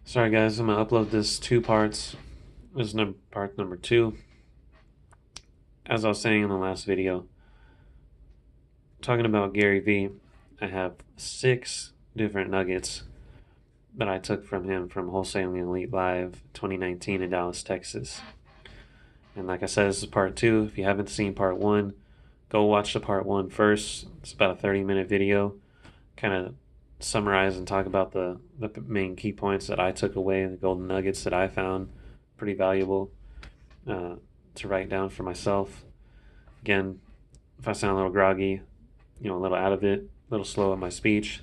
Sorry guys, I'm gonna upload this two parts. This is part number two. As I was saying in the last video, talking about Gary Vee, I have 6 different nuggets that I took from him from Wholesaling Elite Live 2019 in Dallas, Texas. And like I said, this is part two. If you haven't seen part one, go watch the part one first. It's about a 30-minute video, kind of summarize and talk about the main key points that I took away, the golden nuggets that I found pretty valuable to write down for myself. Again, if I sound a little groggy, a little out of it, a little slow in my speech,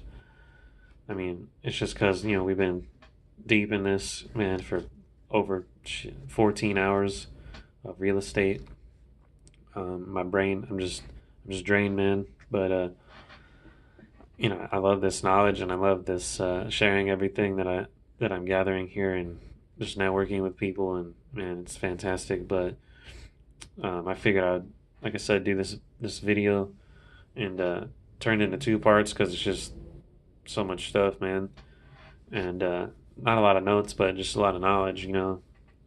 I mean, it's just because, we've been deep in this, man, for over 14 hours of real estate. My brain, I'm just drained, man. But, I love this knowledge and I love this sharing everything that I'm gathering here and just networking with people, and man, it's fantastic. But I figured I'd, like I said, do this video and turn it into two parts because it's just so much stuff, man, and not a lot of notes, but just a lot of knowledge, And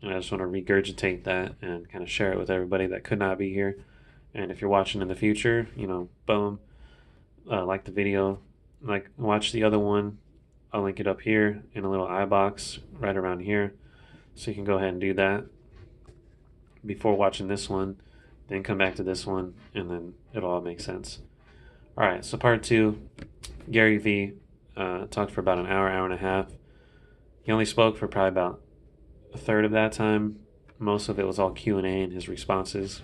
I just want to regurgitate that and kind of share it with everybody that could not be here. And if you're watching in the future, boom, like the video, like watch the other one. I'll link it up here in a little iBox right around here, so you can go ahead and do that before watching this one, then come back to this one, and then it'll all make sense. All right, so part two, Gary Vee talked for about an hour, hour and a half. He only spoke for probably about a third of that time. Most of it was all Q&A and his responses.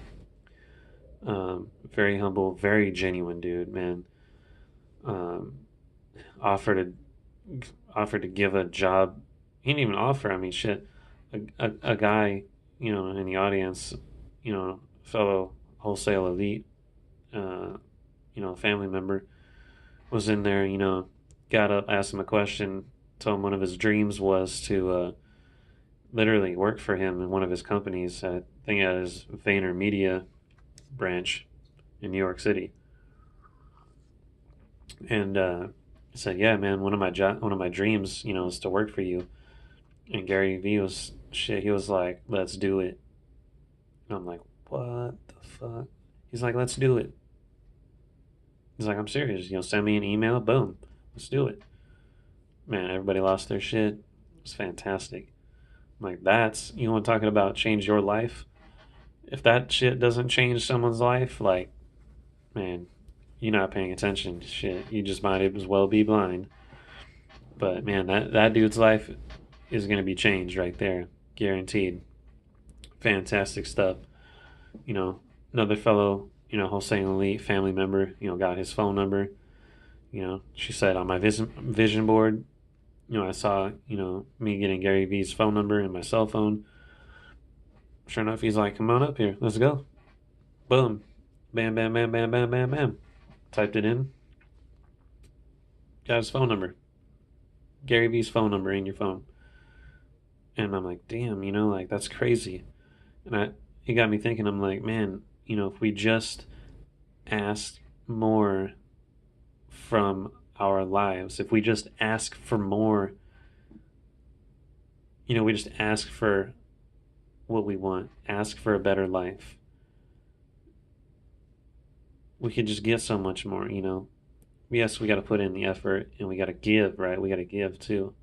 Very humble, very genuine dude, man. Um, offered to give a job. He didn't even offer. I mean, shit. A guy, in the audience, fellow Wholesale Elite, family member was in there, got up, asked him a question, told him one of his dreams was to literally work for him in one of his companies. I think at his Vayner Media branch in New York City. And said, "Yeah, man, one of my dreams, is to work for you." And Gary Vee was shit. He was like, "Let's do it." And I'm like, "What the fuck?" He's like, "Let's do it." He's like, "I'm serious. Send me an email. Boom, let's do it." Man, everybody lost their shit. It was fantastic. I'm like, that's, want talking about change your life. If that shit doesn't change someone's life, like, man, you're not paying attention to shit. You just might as well be blind. But man, that dude's life is gonna be changed right there, guaranteed. Fantastic stuff. Another fellow, Wholesaling Elite family member, got his phone number. She said on my vision board, I saw, me getting Gary Vee's phone number in my cell phone. Sure enough, he's like, "Come on up here, let's go." Boom, bam, bam, bam, bam, bam, bam, bam. Typed it in, got his phone number. Gary Vee's phone number in your phone. And I'm like, damn, like that's crazy. And it got me thinking, I'm like, man, if we just ask more from our lives, if we just ask for more, we just ask for what we want, ask for a better life, we could just get so much more. Yes, we got to put in the effort and we got to give, right? We got to give too.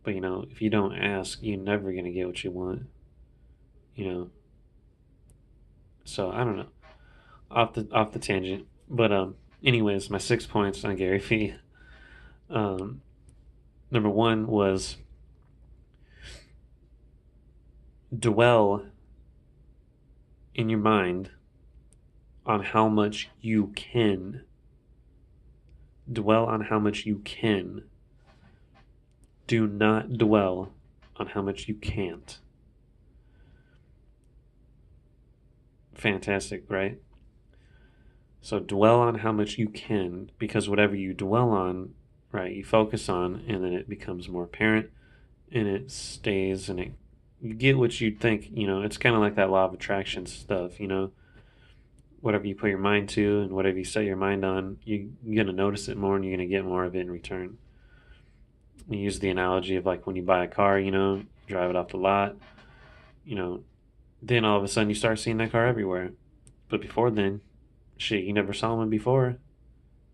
But if you don't ask, you're never gonna get what you want. You know. So I don't know. Off the tangent. But anyways, my 6 points on Gary Vee. Um Number one was dwell in your mind on how much you can. Dwell on how much you can. Do not dwell on how much you can't. Fantastic, right? So dwell on how much you can, because whatever you dwell on, right, you focus on, and then it becomes more apparent, and it stays, and you get what you think. It's kind of like that law of attraction stuff. Whatever you put your mind to, and whatever you set your mind on, you're gonna notice it more, and you're gonna get more of it in return. We use the analogy of like when you buy a car, drive it off the lot, you know, then all of a sudden you start seeing that car everywhere. But before then, shit, you never saw one before.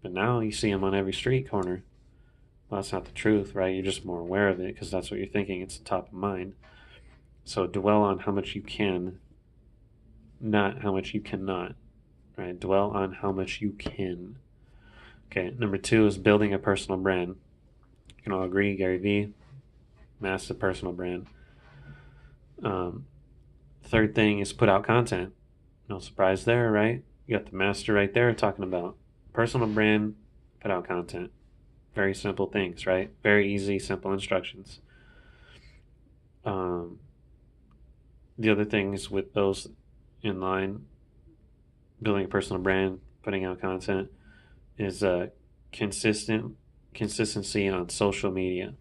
But now you see them on every street corner. Well, that's not the truth, right? You're just more aware of it because that's what you're thinking. It's top of mind. So dwell on how much you can, not how much you cannot, right? Dwell on how much you can. Okay, number two is building a personal brand. You can all agree, Gary Vee, massive personal brand. Um, Third thing is put out content. No surprise there, right? You got the master right there talking about personal brand, put out content. Very simple things, right? Very easy, simple instructions. Um, the other things with those in line, building a personal brand, putting out content, is consistent consistency on social media.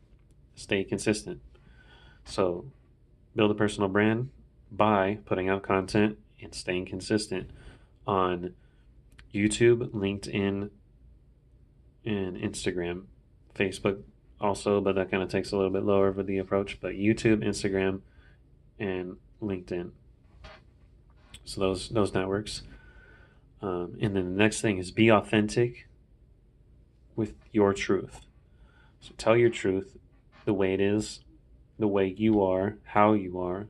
Stay consistent. So build a personal brand by putting out content and staying consistent on YouTube, LinkedIn, and Instagram. Facebook also, but that kind of takes a little bit lower for the approach. But YouTube, Instagram, and LinkedIn. So those networks. And then the next thing is be authentic with your truth. So tell your truth the way it is, the way you are, how you are,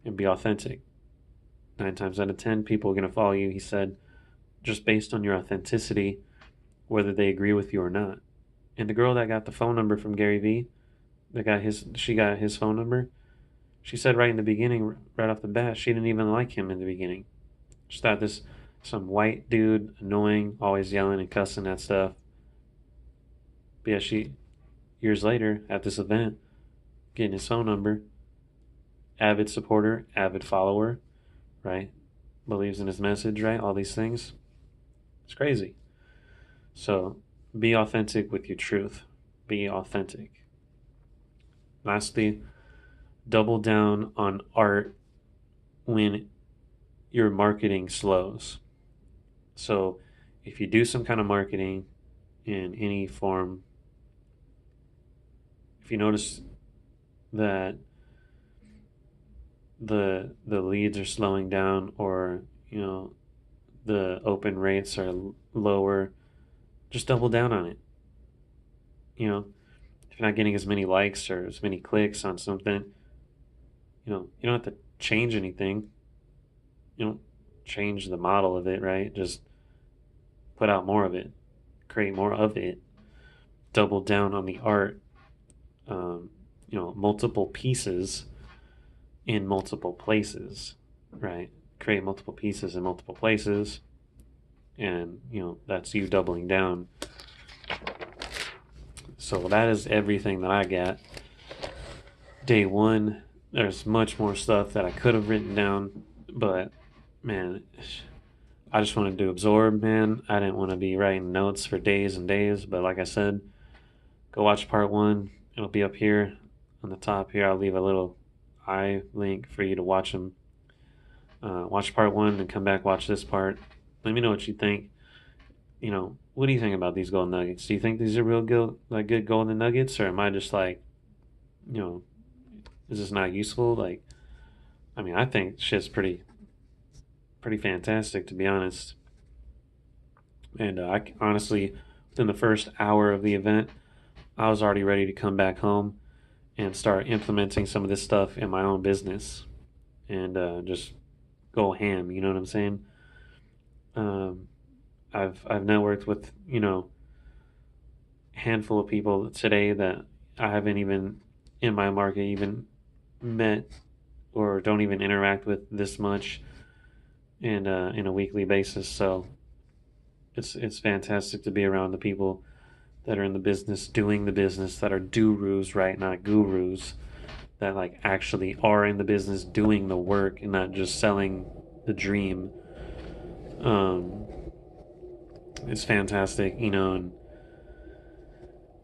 and be authentic. 9 times out of 10, people are going to follow you, he said, just based on your authenticity, whether they agree with you or not. And the girl that got the phone number from Gary Vee, she got his phone number. She said right in the beginning, right off the bat, she didn't even like him in the beginning. She thought this some white dude, annoying, always yelling and cussing that stuff. But yeah, she years later at this event, getting his phone number, avid supporter, avid follower, right? Believes in his message, right? All these things. It's crazy. So be authentic with your truth. Be authentic. Lastly, double down on art when your marketing slows. So if you do some kind of marketing in any form, if you notice that the leads are slowing down, or the open rates are lower, just double down on it. If you're not getting as many likes or as many clicks on something, you don't have to change anything. You don't change the model of it, right? Just put out more of it, create more of it, double down on the art. Multiple pieces in multiple places, right? Create multiple pieces in multiple places, and that's you doubling down. So that is everything that I got. Day one, there's much more stuff that I could have written down, but man, I just wanted to absorb, man. I didn't want to be writing notes for days and days, but like I said, go watch part one. It'll be up here on the top here. I'll leave a little eye link for you to watch them. Watch part one and come back, watch this part. Let me know what you think. What do you think about these golden nuggets? Do you think these are real good golden nuggets, or am I just like, is this not useful? Like, I mean, I think shit's pretty fantastic, to be honest. And I honestly, within the first hour of the event, I was already ready to come back home and start implementing some of this stuff in my own business, and just go ham. You know what I'm saying? Um, I've networked with handful of people today that I haven't even in my market even met or don't even interact with this much in a weekly basis. So it's fantastic to be around the people that are in the business, doing the business, that are gurus, right? Not gurus, that like actually are in the business doing the work and not just selling the dream. Um, it's fantastic, and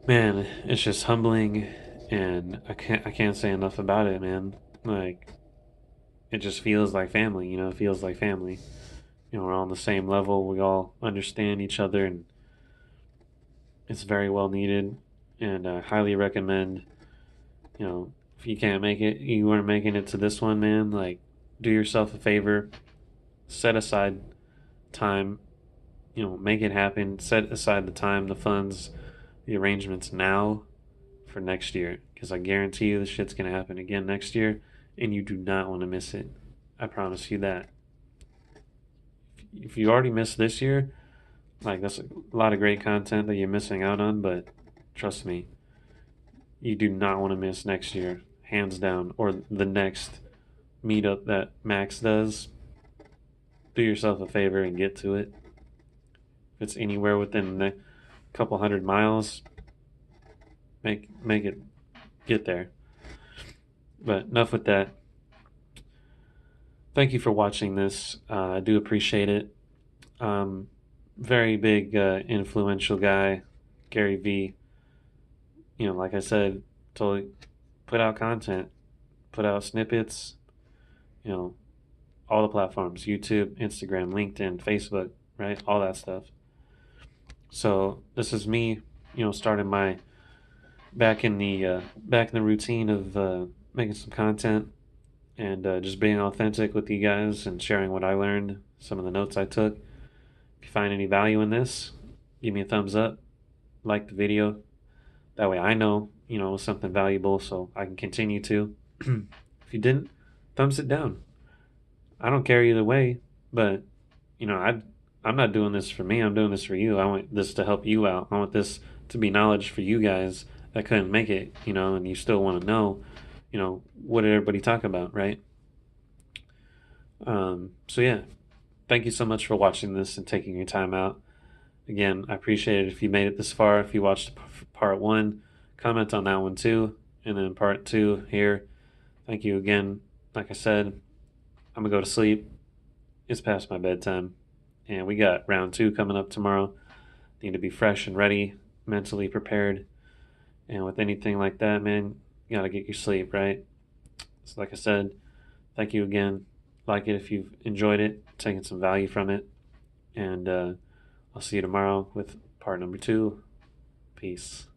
man, it's just humbling, and I can't say enough about it, man. Like, it just feels like family, it feels like family. We're all on the same level. We all understand each other, and it's very well needed. and I highly recommend, if you can't make it, you weren't making it to this one, man, like, do yourself a favor, set aside time, make it happen, set aside the time, the funds, the arrangements now for next year, because I guarantee you this shit's going to happen again next year, and you do not want to miss it. I promise you that. If you already missed this year, like, that's a lot of great content that you're missing out on, but trust me, you do not want to miss next year, hands down, or the next meetup that Max does. Do yourself a favor and get to it. If it's anywhere within the couple 100 miles, make it get there. But enough with that. Thank you for watching this. I do appreciate it. Very big influential guy, Gary V. Like I said, totally put out content, put out snippets, you know, all the platforms, YouTube, Instagram, LinkedIn, Facebook, right? All that stuff. So this is me, starting my back in the routine of making some content and just being authentic with you guys and sharing what I learned, some of the notes I took. If you find any value in this, give me a thumbs up, like the video. That way I know, it was something valuable so I can continue to. If you didn't, thumbs it down. I don't care either way, but I'm not doing this for me. I'm doing this for you. I want this to help you out. I want this to be knowledge for you guys that couldn't make it, and you still want to know, what did everybody talk about, right? So yeah, thank you so much for watching this and taking your time out. Again, I appreciate it if you made it this far. If you watched part one, comment on that one too. And then part two here. Thank you again. Like I said, I'm going to go to sleep. It's past my bedtime. And we got round 2 coming up tomorrow. Need to be fresh and ready, mentally prepared. And with anything like that, man, you got to get your sleep, right? So like I said, thank you again. Like it if you've enjoyed it, taken some value from it. And I'll see you tomorrow with part number 2. Peace.